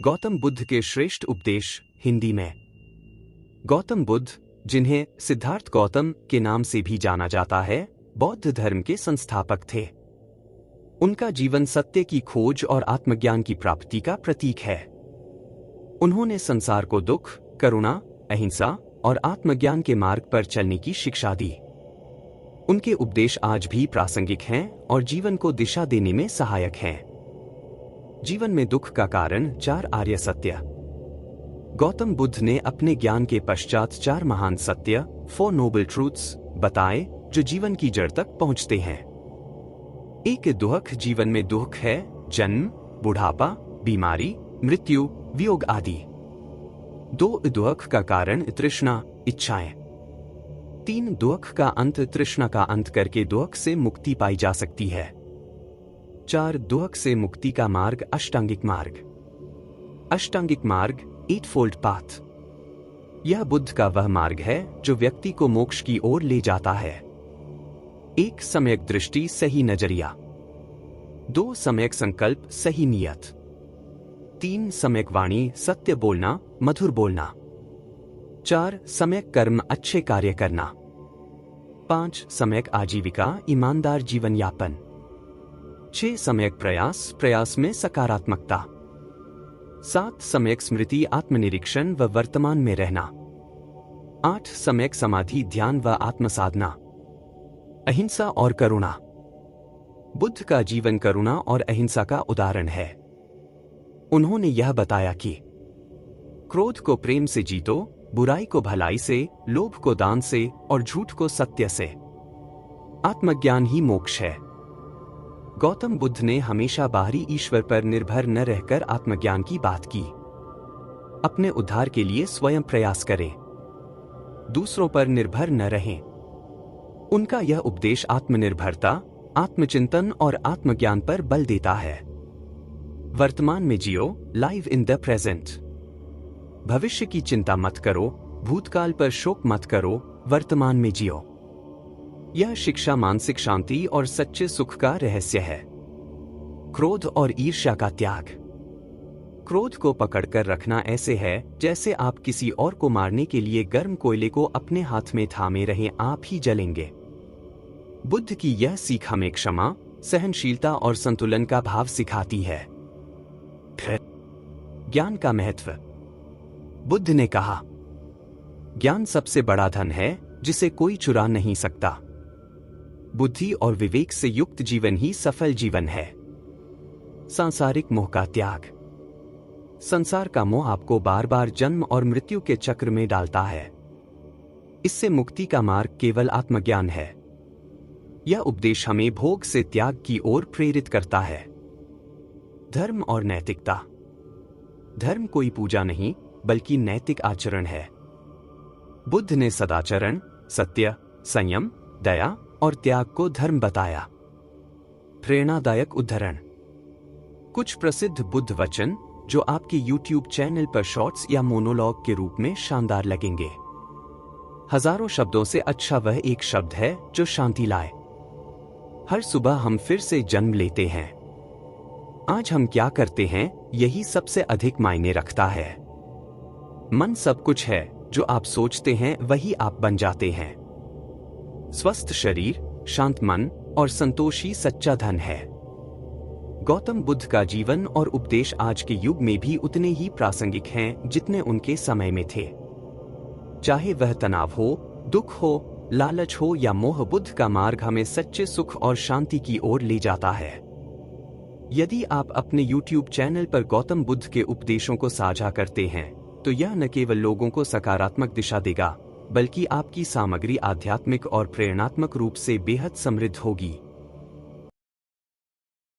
गौतम बुद्ध के श्रेष्ठ उपदेश हिंदी में। गौतम बुद्ध, जिन्हें सिद्धार्थ गौतम के नाम से भी जाना जाता है, बौद्ध धर्म के संस्थापक थे। उनका जीवन सत्य की खोज और आत्मज्ञान की प्राप्ति का प्रतीक है। उन्होंने संसार को दुख, करुणा, अहिंसा और आत्मज्ञान के मार्ग पर चलने की शिक्षा दी। उनके उपदेश आज भी प्रासंगिक हैं और जीवन को दिशा देने में सहायक हैं। जीवन में दुख का कारण 4 आर्य सत्य। गौतम बुद्ध ने अपने ज्ञान के पश्चात 4 महान सत्य, 4 नोबल ट्रूथ्स बताए, जो जीवन की जड़ तक पहुंचते हैं। 1 दुख। जीवन में दुख है जन्म, बुढ़ापा, बीमारी, मृत्यु, वियोग आदि। 2 दुख का कारण तृष्णा, इच्छाएं। 3 दुख का अंत। तृष्णा का अंत करके दुख से मुक्ति पाई जा सकती है। 4 दुख से मुक्ति का मार्ग अष्टांगिक मार्ग। अष्टांगिक मार्ग, 8-fold पाथ। यह बुद्ध का वह मार्ग है जो व्यक्ति को मोक्ष की ओर ले जाता है। 1 सम्यक दृष्टि, सही नजरिया। 2 सम्यक संकल्प, सही नियत। 3 सम्यक वाणी, सत्य बोलना, मधुर बोलना। 4 सम्यक कर्म, अच्छे कार्य करना। 5 सम्यक आजीविका, ईमानदार जीवन यापन। 6 सम्यक प्रयास, प्रयास में सकारात्मकता। 7 सम्यक स्मृति, आत्मनिरीक्षण व वर्तमान में रहना। 8 सम्यक समाधि, ध्यान व आत्मसाधना। अहिंसा और करुणा। बुद्ध का जीवन करुणा और अहिंसा का उदाहरण है। उन्होंने यह बताया कि क्रोध को प्रेम से जीतो, बुराई को भलाई से, लोभ को दान से और झूठ को सत्य से। आत्मज्ञान ही मोक्ष है। गौतम बुद्ध ने हमेशा बाहरी ईश्वर पर निर्भर न रहकर आत्मज्ञान की बात की। अपने उद्धार के लिए स्वयं प्रयास करें, दूसरों पर निर्भर न रहें। उनका यह उपदेश आत्मनिर्भरता, आत्मचिंतन और आत्मज्ञान पर बल देता है। वर्तमान में जियो, लाइव इन द प्रेजेंट। भविष्य की चिंता मत करो, भूतकाल पर शोक मत करो, वर्तमान में जियो। यह शिक्षा मानसिक शांति और सच्चे सुख का रहस्य है। क्रोध और ईर्ष्या का त्याग। क्रोध को पकड़कर रखना ऐसे है जैसे आप किसी और को मारने के लिए गर्म कोयले को अपने हाथ में थामे रहें, आप ही जलेंगे। बुद्ध की यह सीख हमें क्षमा, सहनशीलता और संतुलन का भाव सिखाती है। ज्ञान का महत्व। बुद्ध ने कहा, ज्ञान सबसे बड़ा धन है जिसे कोई चुरा नहीं सकता। बुद्धि और विवेक से युक्त जीवन ही सफल जीवन है। सांसारिक मोह का त्याग। संसार का मोह आपको बार बार जन्म और मृत्यु के चक्र में डालता है। इससे मुक्ति का मार्ग केवल आत्मज्ञान है। यह उपदेश हमें भोग से त्याग की ओर प्रेरित करता है। धर्म और नैतिकता। धर्म कोई पूजा नहीं, बल्कि नैतिक आचरण है। बुद्ध ने सदाचरण, सत्य, संयम, दया और त्याग को धर्म बताया। प्रेरणादायक उदाहरण। कुछ प्रसिद्ध बुद्ध वचन जो आपके YouTube चैनल पर शॉर्ट्स या मोनोलॉग के रूप में शानदार लगेंगे। हजारों शब्दों से अच्छा वह एक शब्द है जो शांति लाए। हर सुबह हम फिर से जन्म लेते हैं। आज हम क्या करते हैं, यही सबसे अधिक मायने रखता है। मन सब कुछ है, जो आप सोचते हैं वही आप बन जाते हैं। स्वस्थ शरीर, शांत मन और संतोष ही सच्चा धन है। गौतम बुद्ध का जीवन और उपदेश आज के युग में भी उतने ही प्रासंगिक हैं जितने उनके समय में थे। चाहे वह तनाव हो, दुख हो, लालच हो या मोह, बुद्ध का मार्ग हमें सच्चे सुख और शांति की ओर ले जाता है। यदि आप अपने YouTube चैनल पर गौतम बुद्ध के उपदेशों को साझा करते हैं, तो यह न केवल लोगों को सकारात्मक दिशा देगा, बल्कि आपकी सामग्री आध्यात्मिक और प्रेरणात्मक रूप से बेहद समृद्ध होगी।